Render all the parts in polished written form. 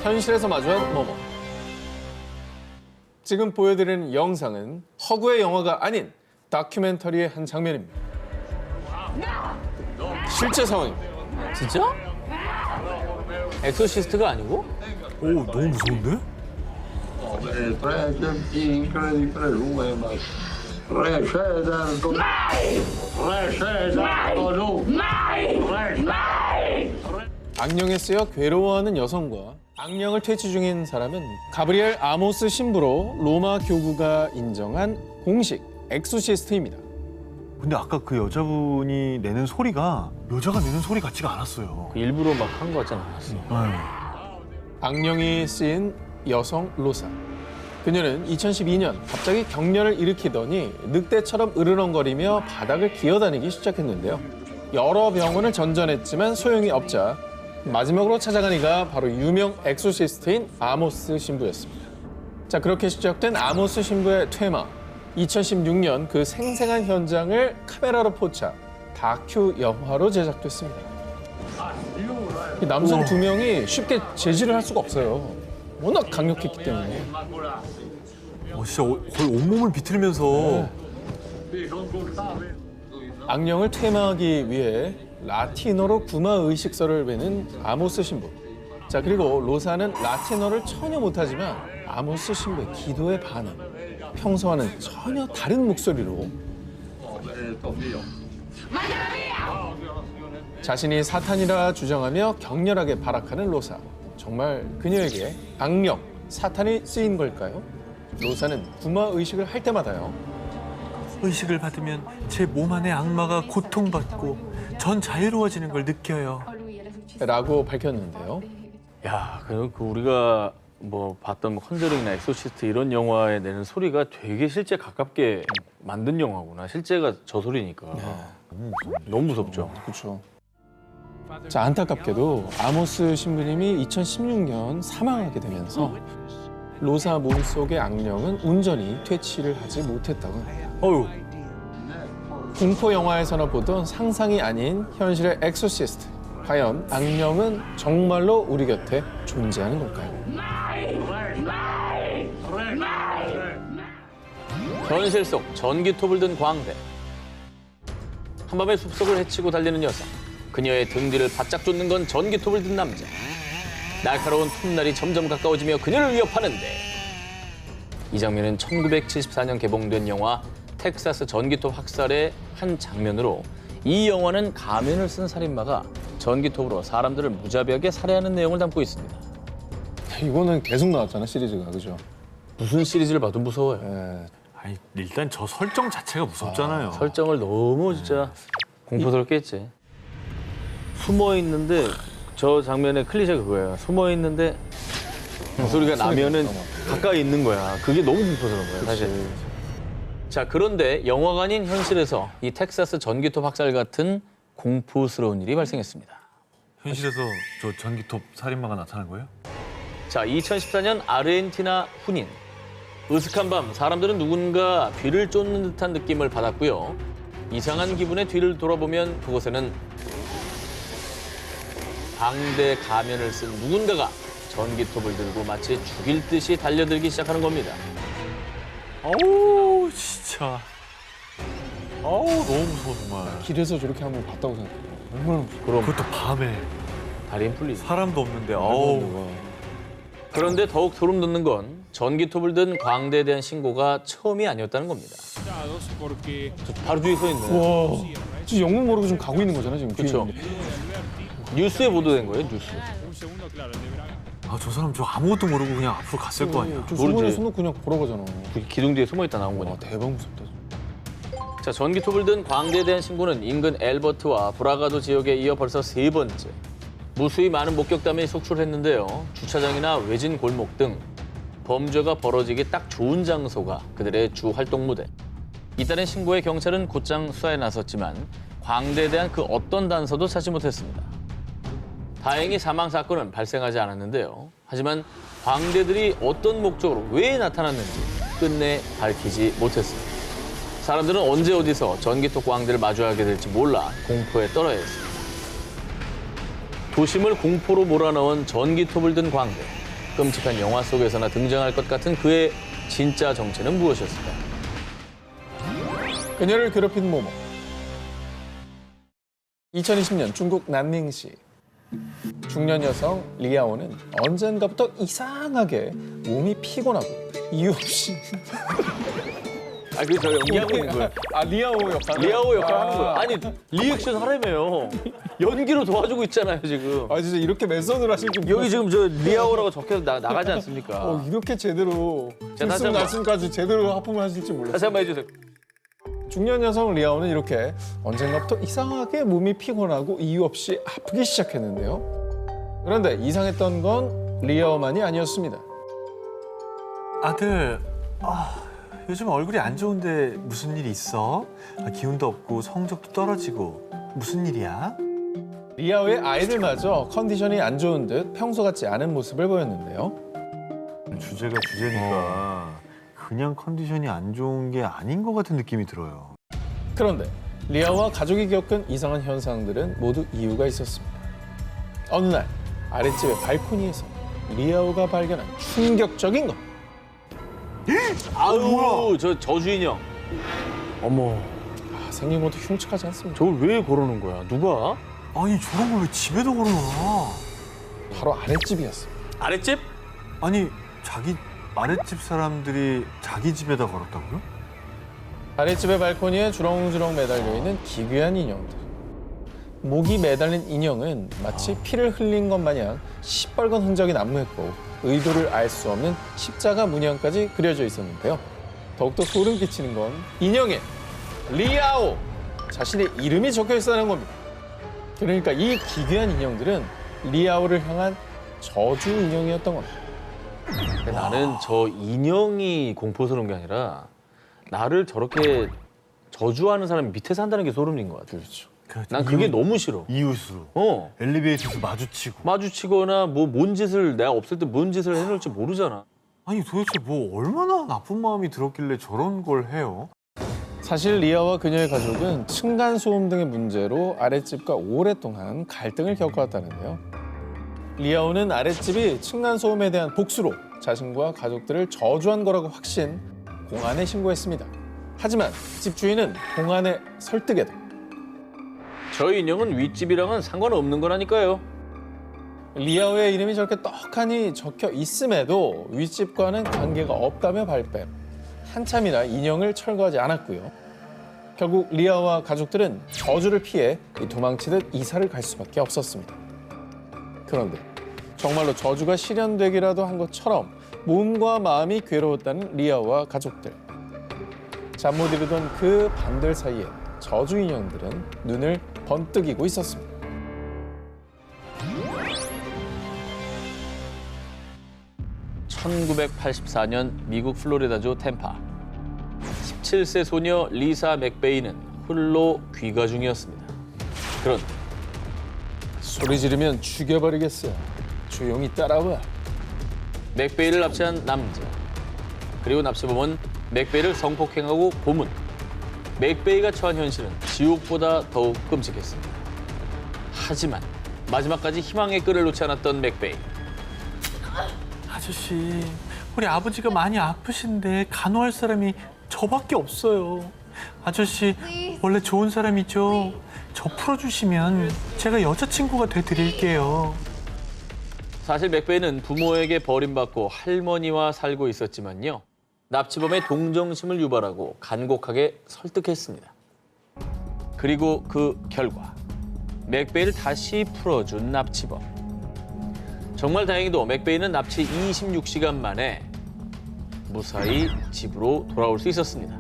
현실에서 마주한 모모. 지금 보여드리는 영상은 허구의 영화가 아닌 다큐멘터리의 한 장면입니다. 실제 상황입니다. 진짜? 엑소시스트가 아니고? 오, 너무 무서운데? 악령에 쓰여 괴로워하는 여성과 악령을 퇴치 중인 사람은 가브리엘 아모스 신부로 로마 교구가 인정한 공식 엑소시스트입니다. 근데 아까 그 여자분이 내는 소리가 여자가 내는 소리 같지가 않았어요. 일부러 막 한 거 같잖아. 악령이 쓰인 여성 로사. 그녀는 2012년 갑자기 격렬을 일으키더니 늑대처럼 으르렁거리며 바닥을 기어다니기 시작했는데요. 여러 병원을 전전했지만 소용이 없자 마지막으로 찾아간 이가 바로 유명 엑소시스트인 아모스 신부였습니다. 자, 그렇게 시작된 아모스 신부의 퇴마. 2016년 그 생생한 현장을 카메라로 포착, 다큐 영화로 제작됐습니다. 이 남성 두 명이 쉽게 제지를 할 수가 없어요. 워낙 강력했기 때문에. 진짜 거의 온몸을 비틀면서 악령을 퇴마하기 위해 라틴어로 구마 의식서를 외는 아모스 신부. 자, 그리고 로사는 라틴어를 전혀 못하지만 아모스 신부의 기도에 반응. 평소와는 전혀 다른 목소리로 자신이 사탄이라 주장하며 격렬하게 발악하는 로사. 정말 그녀에게 악령, 사탄이 쓰인 걸까요? 로사는 구마 의식을 할 때마다요. 의식을 받으면 제 몸 안의 악마가 고통받고 전 자유로워지는 걸 느껴요. 라고 밝혔는데요. 야, 그 우리가 뭐 봤던 뭐 컨저링이나 엑소시스트 이런 영화에 내는 소리가 되게 실제 가깝게 만든 영화구나. 실제가 저 소리니까. 너무 무섭죠. 그렇죠. 자, 안타깝게도 아모스 신부님이 2016년 사망하게 되면서 로사 몸속의 악령은 온전히 퇴치를 하지 못했다고 합니다. 어휴, 공포 영화에서나 보던 상상이 아닌 현실의 엑소시스트. 과연 악령은 정말로 우리 곁에 존재하는 걸까요? 현실 속 전기톱을 든 광대. 한밤에 숲속을 헤치고 달리는 여성. 그녀의 등 뒤를 바짝 쫓는 건 전기톱을 든 남자. 날카로운 톱날이 점점 가까워지며 그녀를 위협하는데 이 장면은 1974년 개봉된 영화 텍사스 전기톱 학살의 한 장면으로 이 영화는 가면을 쓴 살인마가 전기톱으로 사람들을 무자비하게 살해하는 내용을 담고 있습니다. 이거는 계속 나왔잖아, 시리즈가. 그죠? 무슨 시리즈를 봐도 무서워요. 예. 아니 일단 저 설정 자체가 무섭잖아요. 설정을 너무 진짜 공포스럽게 했지. 숨어 있는데 저 장면의 클리셰가 그거예요. 숨어 있는데 소리가 나면은 가까이 있는 거야. 그게 너무 공포스러운 거예요, 사실. 자, 그런데 영화가 아닌 현실에서 이 텍사스 전기톱 학살 같은 공포스러운 일이 발생했습니다. 현실에서 저 전기톱 살인마가 나타난 거예요? 자, 2014년 아르헨티나 훈인. 으슥한 밤 사람들은 누군가 뒤를 쫓는 듯한 느낌을 받았고요. 이상한 기분에 뒤를 돌아보면 그곳에는 방대 가면을 쓴 누군가가 전기톱을 들고 마치 죽일 듯이 달려들기 시작하는 겁니다. 어우 진짜. 어우 너무 무서워 정말. 길에서 저렇게 한번 봤다고 생각해요. 얼마나 무서워. 그럼 그것도 밤에 다리는 풀리지. 사람도 없는데 어우. 그런데 더욱 소름 돋는 건 전기톱을 든 광대에 대한 신고가 처음이 아니었다는 겁니다. 저 바로 뒤에 서 있네. 와, 지금 영문 모르고 지금 가고 있는 거잖아, 지금. 뒤에 그렇죠. 있는데. 뉴스에 보도된 거예요, 뉴스. 아 저 사람 저 아무것도 모르고 그냥 앞으로 갔을 거 아니야. 저 모르지. 손에 손 놓고 그냥 걸어가잖아. 그 기둥 뒤에 숨어 있다 나온 와, 거니까. 대박 무섭다. 자, 전기톱을 든 광대에 대한 신고는 인근 엘버트와 브라가도 지역에 이어 벌써 세 번째. 무수히 많은 목격담이 속출했는데요. 주차장이나 외진 골목 등 범죄가 벌어지기 딱 좋은 장소가 그들의 주 활동 무대. 잇따른 신고에 경찰은 곧장 수사에 나섰지만 광대에 대한 그 어떤 단서도 찾지 못했습니다. 다행히 사망 사건은 발생하지 않았는데요. 하지만 광대들이 어떤 목적으로 왜 나타났는지 끝내 밝히지 못했습니다. 사람들은 언제 어디서 전기톱 광대를 마주하게 될지 몰라 공포에 떨어야 했습니다. 도심을 공포로 몰아넣은 전기톱을 든 광대. 끔찍한 영화 속에서나 등장할 것 같은 그의 진짜 정체는 무엇이었을까? 그녀를 괴롭힌 모모. 2020년 중국 난닝시. 중년 여성 리아오는 언젠가부터 이상하게 몸이 피곤하고 이유 없이 아, 그게 저 연기하고 있는 거예요. 아 리아오 역할 리아오 역할 하는 거예요. 아니, 리액션 하라며요. 연기로 도와주고 있잖아요, 지금. 아 진짜 이렇게 맨손으로 하실 줄 여기 지금 저 리아오라고 적혀서 나가지 않습니까? 이렇게 제대로 자, 다시 한번. 들숨날숨까지 제대로 하품을 하실지 몰랐어요. 다시 한번 해주세요. 중년 여성 리아오는 이렇게 언젠가부터 이상하게 몸이 피곤하고 이유 없이 아프기 시작했는데요. 그런데 이상했던 건 리아오만이 아니었습니다. 아들, 요즘 얼굴이 안 좋은데 무슨 일 있어? 기운도 없고 성적도 떨어지고 무슨 일이야? 리아오의 아이들마저 컨디션이 안 좋은 듯 평소 같지 않은 모습을 보였는데요. 주제가 주제니까 그냥 컨디션이 안 좋은 게 아닌 것 같은 느낌이 들어요. 그런데 리아와 가족이 겪은 이상한 현상들은 모두 이유가 있었습니다. 어느 날 아랫집의 발코니에서 리아오가 발견한 충격적인 것. 아우, 저 저주인형. 어머, 생긴 것도 흉측하지 않습니까? 저걸 왜 걸어놓은 거야? 누가? 아니 저런 걸 왜 집에다 걸어놔? 바로 아랫집이었습니다. 아랫집? 아니 자기 아랫집 사람들이 자기 집에다 걸었다고요? 아랫집의 발코니에 주렁주렁 매달려 있는 기괴한 인형들. 목이 매달린 인형은 마치 피를 흘린 것 마냥 시뻘건 흔적이 난무했고 의도를 알 수 없는 십자가 문양까지 그려져 있었는데요. 더욱더 소름 끼치는 건 인형에 리아오 자신의 이름이 적혀 있다는 겁니다. 그러니까 이 기괴한 인형들은 리아오를 향한 저주 인형이었던 겁니다. 근데 나는 저 인형이 공포스러운 게 아니라 나를 저렇게 저주하는 사람이 밑에 산다는 게 소름인 것 같아. 그렇죠. 난 그게 너무 싫어. 이웃으로 어. 엘리베이터에서 마주치고. 마주치거나 뭐 뭔 짓을 내가 없을 때 뭔 짓을 해놓을지 모르잖아. 아니 도대체 뭐 얼마나 나쁜 마음이 들었길래 저런 걸 해요? 사실 리아와 그녀의 가족은 층간소음 등의 문제로 아랫집과 오랫동안 갈등을 겪어왔다는데요. 리아오는 아랫집이 층간소음에 대한 복수로 자신과 가족들을 저주한 거라고 확신, 공안에 신고했습니다. 하지만 집주인은 공안의 설득에도 저희 인형은 윗집이랑은 상관없는 거라니까요. 리아오의 이름이 저렇게 떡하니 적혀 있음에도 윗집과는 관계가 없다며 발뺌. 한참이나 인형을 철거하지 않았고요. 결국 리아와 가족들은 저주를 피해 도망치듯 이사를 갈 수밖에 없었습니다. 그런데 정말로 저주가 실현되기라도 한 것처럼 몸과 마음이 괴로웠다는 리아와 가족들. 잠 못 이루던 그 밤들 사이에 저주 인형들은 눈을 번뜩이고 있었습니다. (1984년) 미국 플로리다주 템파. 17세 소녀 리사 맥베이는 홀로 귀가 중이었습니다. 그런데 소리 지르면 죽여버리겠어. 조용히 따라와. 맥베이를 납치한 남자. 그리고 납치범은 맥베이를 성폭행하고 고문. 맥베이가 처한 현실은 지옥보다 더욱 끔찍했습니다. 하지만 마지막까지 희망의 끈을 놓지 않았던 맥베이. 아저씨, 우리 아버지가 많이 아프신데 간호할 사람이 저밖에 없어요. 아저씨, 원래 좋은 사람이죠? 저 풀어주시면 제가 여자친구가 돼드릴게요. 사실 맥베이는 부모에게 버림받고 할머니와 살고 있었지만요. 납치범의 동정심을 유발하고 간곡하게 설득했습니다. 그리고 그 결과 맥베이를 다시 풀어준 납치범. 정말 다행히도 맥베이는 납치 26시간 만에 무사히 집으로 돌아올 수 있었습니다.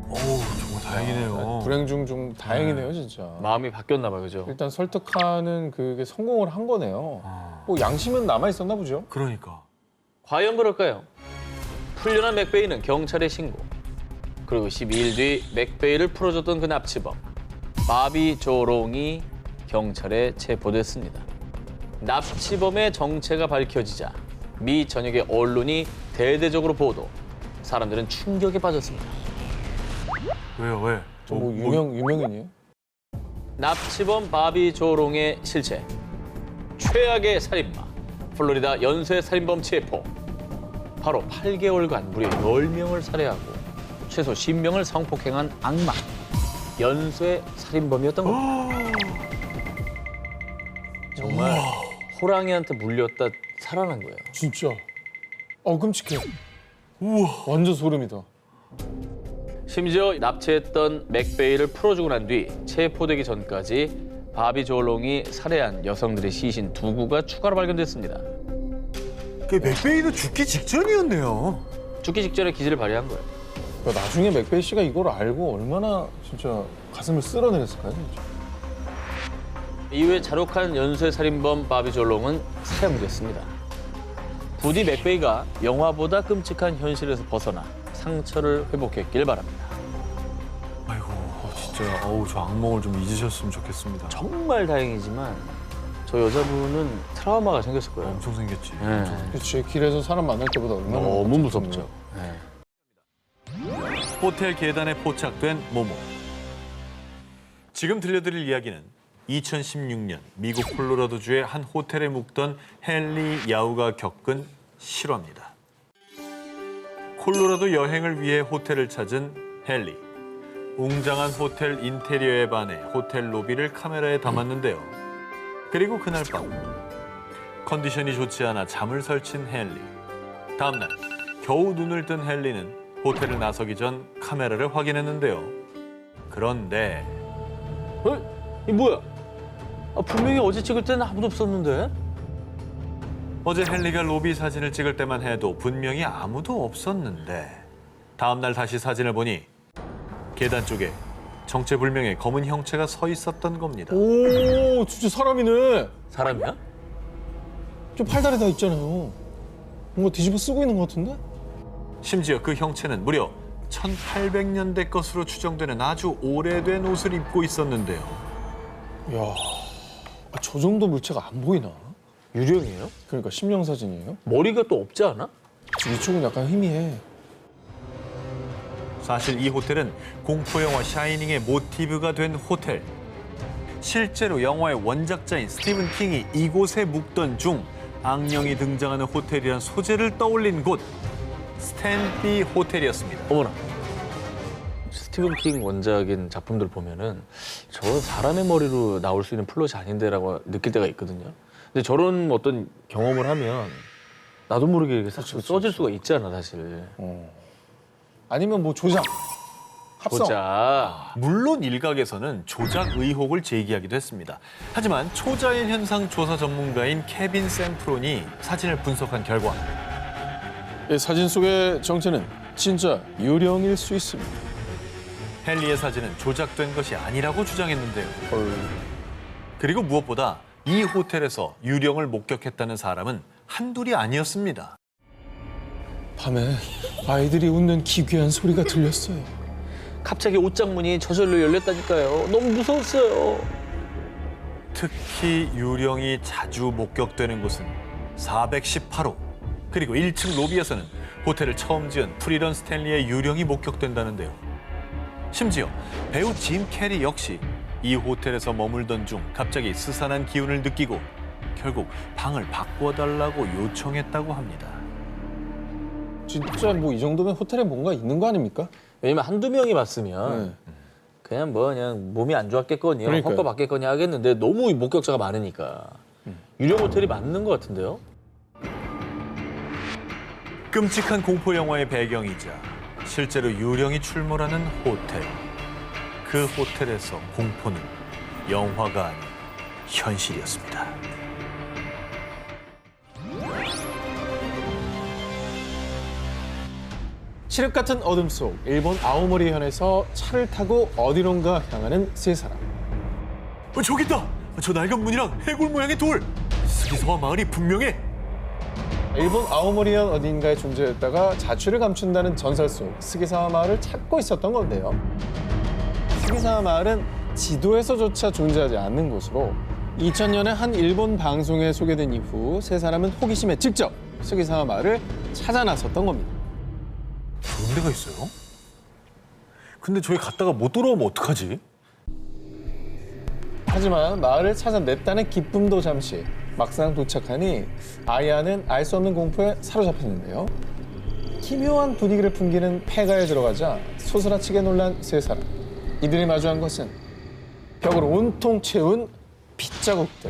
어우, 정말 다행이네요. 불행 중 다행이네요, 진짜. 마음이 바뀌었나 봐요, 그죠? 일단 설득하는 그게 성공을 한 거네요. 아, 뭐 양심은 남아 있었나 보죠. 그러니까. 과연 그럴까요? 풀려난 맥베이는 경찰에 신고. 그리고 12일 뒤 맥베이를 풀어줬던 그 납치범 바비 조롱이 경찰에 체포됐습니다. 납치범의 정체가 밝혀지자 미 전역의 언론이 대대적으로 보도. 사람들은 충격에 빠졌습니다. 왜요, 왜? 뭐 유명인이에요? 납치범 바비 조롱의 실체. 최악의 살인마. 플로리다 연쇄 살인범 체포. 바로 8개월간 무려 10명을 살해하고 최소 10명을 성폭행한 악마. 연쇄 살인범이었던 겁니다. 정말 호랑이한테 물렸다 살아난 거예요. 진짜. 끔찍해. 우와. 완전 소름이다. 심지어 납치했던 맥베이를 풀어주고 난 뒤 체포되기 전까지 바비 조롱이 살해한 여성들의 시신 2구가 추가로 발견됐습니다. 그 맥베이도 죽기 직전이었네요. 죽기 직전에 기지를 발휘한 거예요. 그러니까 나중에 맥베이 씨가 이걸 알고 얼마나 진짜 가슴을 쓸어내렸을까요? 진짜. 이후에 잔혹한 연쇄 살인범 바비 졸롱은 사형됐습니다. 부디 맥베이가 영화보다 끔찍한 현실에서 벗어나 상처를 회복했길 바랍니다. 아이고 진짜 저 악몽을 좀 잊으셨으면 좋겠습니다. 정말 다행이지만 저 여자분은 트라우마가 생겼을 거예요. 엄청 생겼지. 네. 그치, 길에서 사람 만날 때보다 얼마나 너무 무섭죠. 네. 호텔 계단에 포착된 모모. 지금 들려드릴 이야기는 2016년 미국 콜로라도주의 한 호텔에 묵던 헨리 야우가 겪은 실화입니다. 콜로라도 여행을 위해 호텔을 찾은 헨리. 웅장한 호텔 인테리어에 반해 호텔 로비를 카메라에 담았는데요. 그리고 그날 밤 컨디션이 좋지 않아 잠을 설친 헨리. 다음 날 겨우 눈을 뜬 헨리는 호텔을 나서기 전 카메라를 확인했는데요. 그런데 이 뭐야? 분명히 어제 찍을 때는 아무도 없었는데? 어제 헨리가 로비 사진을 찍을 때만 해도 분명히 아무도 없었는데 다음 날 다시 사진을 보니 계단 쪽에 정체불명의 검은 형체가 서 있었던 겁니다. 오, 진짜 사람이네. 사람이야? 좀 팔다리 다 있잖아요. 뭔가 뒤집어 쓰고 있는 것 같은데? 심지어 그 형체는 무려 1800년대 것으로 추정되는 아주 오래된 옷을 입고 있었는데요. 이야, 저 정도 물체가 안 보이나? 유령이에요? 그러니까 심령 사진이에요? 머리가 또 없지 않아? 이쪽은 약간 희미해. 사실 이 호텔은 공포영화 샤이닝의 모티브가 된 호텔. 실제로 영화의 원작자인 스티븐 킹이 이곳에 묵던 중 악령이 등장하는 호텔이란 소재를 떠올린 곳, 스탠비 호텔이었습니다. 어머나. 스티븐 킹 원작인 작품들 보면은 저 사람의 머리로 나올 수 있는 플롯이 아닌데라고 느낄 때가 있거든요. 근데 저런 어떤 경험을 하면 나도 모르게 이렇게 써질 수가 있잖아, 사실. 아니면 뭐 조작, 합성. 보자. 물론 일각에서는 조작 의혹을 제기하기도 했습니다. 하지만 초자연 현상 조사 전문가인 케빈 샘프론이 사진을 분석한 결과 이 사진 속의 정체는 진짜 유령일 수 있습니다. 헨리의 사진은 조작된 것이 아니라고 주장했는데요. 그리고 무엇보다 이 호텔에서 유령을 목격했다는 사람은 한둘이 아니었습니다. 밤에 아이들이 웃는 기괴한 소리가 들렸어요. 갑자기 옷장문이 저절로 열렸다니까요. 너무 무서웠어요. 특히 유령이 자주 목격되는 곳은 418호. 그리고 1층 로비에서는 호텔을 처음 지은 프리런 스탠리의 유령이 목격된다는데요. 심지어 배우 짐 캐리 역시 이 호텔에서 머물던 중 갑자기 스산한 기운을 느끼고 결국 방을 바꿔달라고 요청했다고 합니다. 진짜 뭐 이 정도면 호텔에 뭔가 있는 거 아닙니까? 왜냐면 한두 명이 봤으면 그냥 몸이 안 좋았겠거니, 그러니까요. 헛거 받겠거니 하겠는데 너무 목격자가 많으니까 유령 호텔이 맞는 것 같은데요? 끔찍한 공포 영화의 배경이자 실제로 유령이 출몰하는 호텔. 그 호텔에서 공포는 영화가 아닌 현실이었습니다. 칠흑 같은 어둠 속 일본 아오모리 현에서 차를 타고 어디론가 향하는 세 사람. 저기 있다! 저 낡은 문이랑 해골 모양의 돌! 스기서와 마을이 분명해! 일본 아오모리현 어딘가에 존재했다가 자취를 감춘다는 전설 속 스기사와 마을을 찾고 있었던 건데요. 스기사와 마을은 지도에서조차 존재하지 않는 곳으로 2000년에 한 일본 방송에 소개된 이후 세 사람은 호기심에 직접 스기사와 마을을 찾아 나섰던 겁니다. 그런 데가 있어요? 근데 저기 갔다가 못 돌아오면 어떡하지? 하지만 마을을 찾아냈다는 기쁨도 잠시 막상 도착하니 아야는 알 수 없는 공포에 사로잡혔는데요. 기묘한 분위기를 풍기는 폐가에 들어가자 소스라치게 놀란 세 사람. 이들이 마주한 것은 벽을 온통 채운 핏자국들.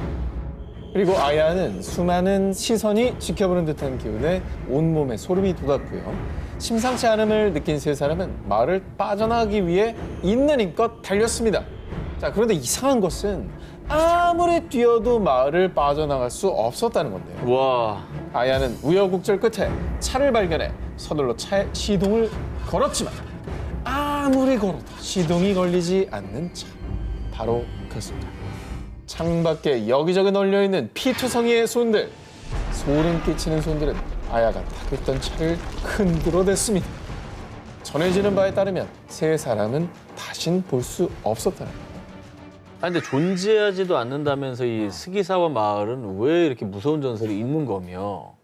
그리고 아야는 수많은 시선이 지켜보는 듯한 기운에 온몸에 소름이 돋았고요. 심상치 않음을 느낀 세 사람은 마을을 빠져나가기 위해 있는 힘껏 달렸습니다. 자, 그런데 이상한 것은 아무리 뛰어도 마을을 빠져나갈 수 없었다는 건데요. 와, 아야는 우여곡절 끝에 차를 발견해 서둘러 차에 시동을 걸었지만 아무리 걸어도 시동이 걸리지 않는 차. 바로 그 순간. 창밖에 여기저기 널려있는 피투성이의 손들. 소름 끼치는 손들은 아야가 타고 있던 차를 흔들어댔습니다. 전해지는 바에 따르면 세 사람은 다신 볼 수 없었다는 겁니다. 아니 근데 존재하지도 않는다면서 이 스기사와 마을은 왜 이렇게 무서운 전설이 있는 거며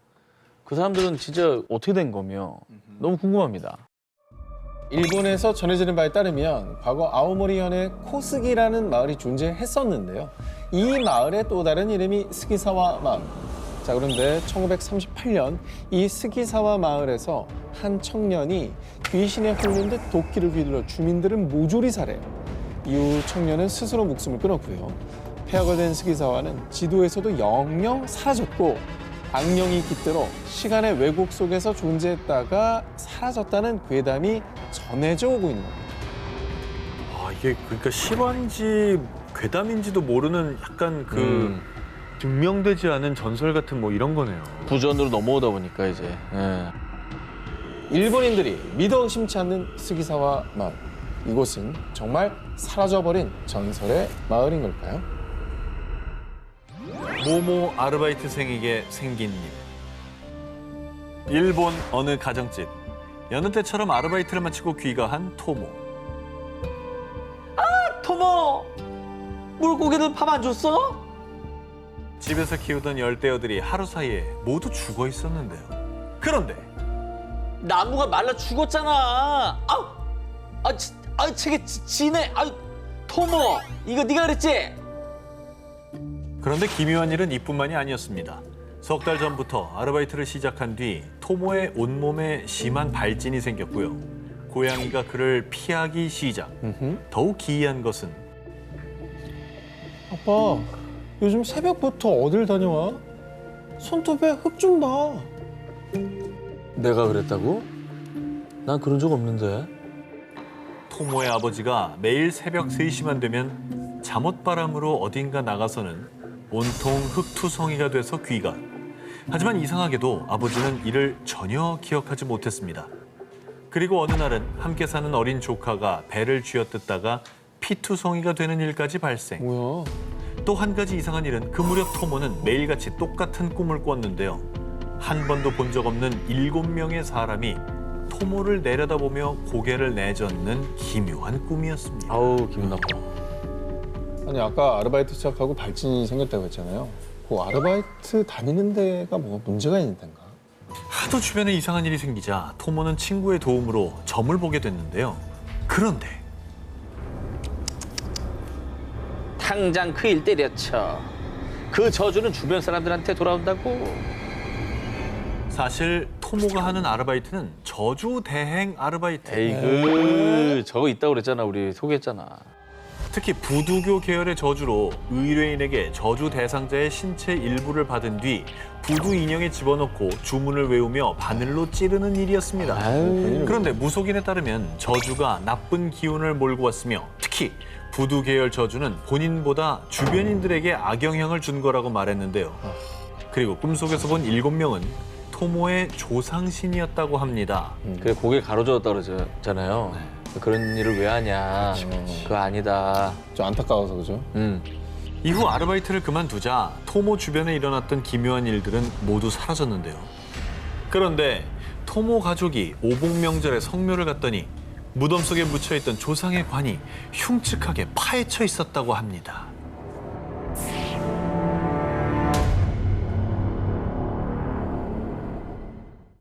그 사람들은 진짜 어떻게 된 거며 너무 궁금합니다. 일본에서 전해지는 바에 따르면 과거 아오모리현에 코스기라는 마을이 존재했었는데요. 이 마을의 또 다른 이름이 스기사와 마을. 자, 그런데 1938년 이 스기사와 마을에서 한 청년이 귀신에 홀린 듯 도끼를 휘둘러 주민들을 모조리 살해요. 이후 청년은 스스로 목숨을 끊었고요. 폐허가 된 스기사와는 지도에서도 영영 사라졌고 악령이 깃들어 시간의 왜곡 속에서 존재했다가 사라졌다는 괴담이 전해져 오고 있는 겁니다. 아, 이게 그러니까 실화인지 괴담인지도 모르는 약간 그 증명되지 않은 전설 같은 뭐 이런 거네요. 부전으로 넘어오다 보니까 이제. 예. 일본인들이 믿어 의심치 않는 스기사와 마을. 이곳은 정말 사라져버린 전설의 마을인 걸까요? 모모 아르바이트생에게 생긴 일. 일본 어느 가정집. 여느 때처럼 아르바이트를 마치고 귀가한 토모. 토모! 물고기들 밥 안 줬어? 집에서 키우던 열대어들이 하루 사이에 모두 죽어 있었는데요. 그런데 나무가 말라 죽었잖아. 저게 지네. 토모, 이거 네가 그랬지? 그런데 기묘한 일은 이뿐만이 아니었습니다. 석 달 전부터 아르바이트를 시작한 뒤 토모의 온몸에 심한 발진이 생겼고요. 고양이가 그를 피하기 시작. 더욱 기이한 것은 아빠, 요즘 새벽부터 어딜 다녀와? 손톱에 흙 좀 봐. 내가 그랬다고? 난 그런 적 없는데. 토모의 아버지가 매일 새벽 3시만 되면 잠옷바람으로 어딘가 나가서는 온통 흙투성이가 돼서 귀가. 하지만 이상하게도 아버지는 이를 전혀 기억하지 못했습니다. 그리고 어느 날은 함께 사는 어린 조카가 배를 쥐어뜯다가 피투성이가 되는 일까지 발생. 뭐야? 또 한 가지 이상한 일은 그 무렵 토모는 매일같이 똑같은 꿈을 꿨는데요. 한 번도 본 적 없는 7명의 사람이 토모를 내려다보며 고개를 내젓는 기묘한 꿈이었습니다. 아우, 기분 나빠. 아니, 아까 아르바이트 시작하고 발진이 생겼다고 했잖아요. 그 아르바이트 다니는 데가 뭐가 문제가 있는 데인가? 하도 주변에 이상한 일이 생기자 토모는 친구의 도움으로 점을 보게 됐는데요. 그런데 당장 그 일 때려쳐. 그 저주는 주변 사람들한테 돌아온다고. 사실 토모가 하는 아르바이트는 저주 대행 아르바이트. 에이그, 저거 있다고 그랬잖아. 우리 소개했잖아. 특히 부두교 계열의 저주로 의뢰인에게 저주 대상자의 신체 일부를 받은 뒤 부두 인형에 집어넣고 주문을 외우며 바늘로 찌르는 일이었습니다. 그런데 무속인에 따르면 저주가 나쁜 기운을 몰고 왔으며 특히 부두 계열 저주는 본인보다 주변인들에게 악영향을 준 거라고 말했는데요. 그리고 꿈속에서 본 7명은 토모의 조상신이었다고 합니다. 그래, 고개 가로저었다 그러잖아요. 그런 일을 왜 하냐. 그거 아니다. 좀 안타까워서 그죠? 이후 아르바이트를 그만두자 토모 주변에 일어났던 기묘한 일들은 모두 사라졌는데요. 그런데 토모 가족이 오복명절에 성묘를 갔더니 무덤 속에 묻혀있던 조상의 관이 흉측하게 파헤쳐 있었다고 합니다.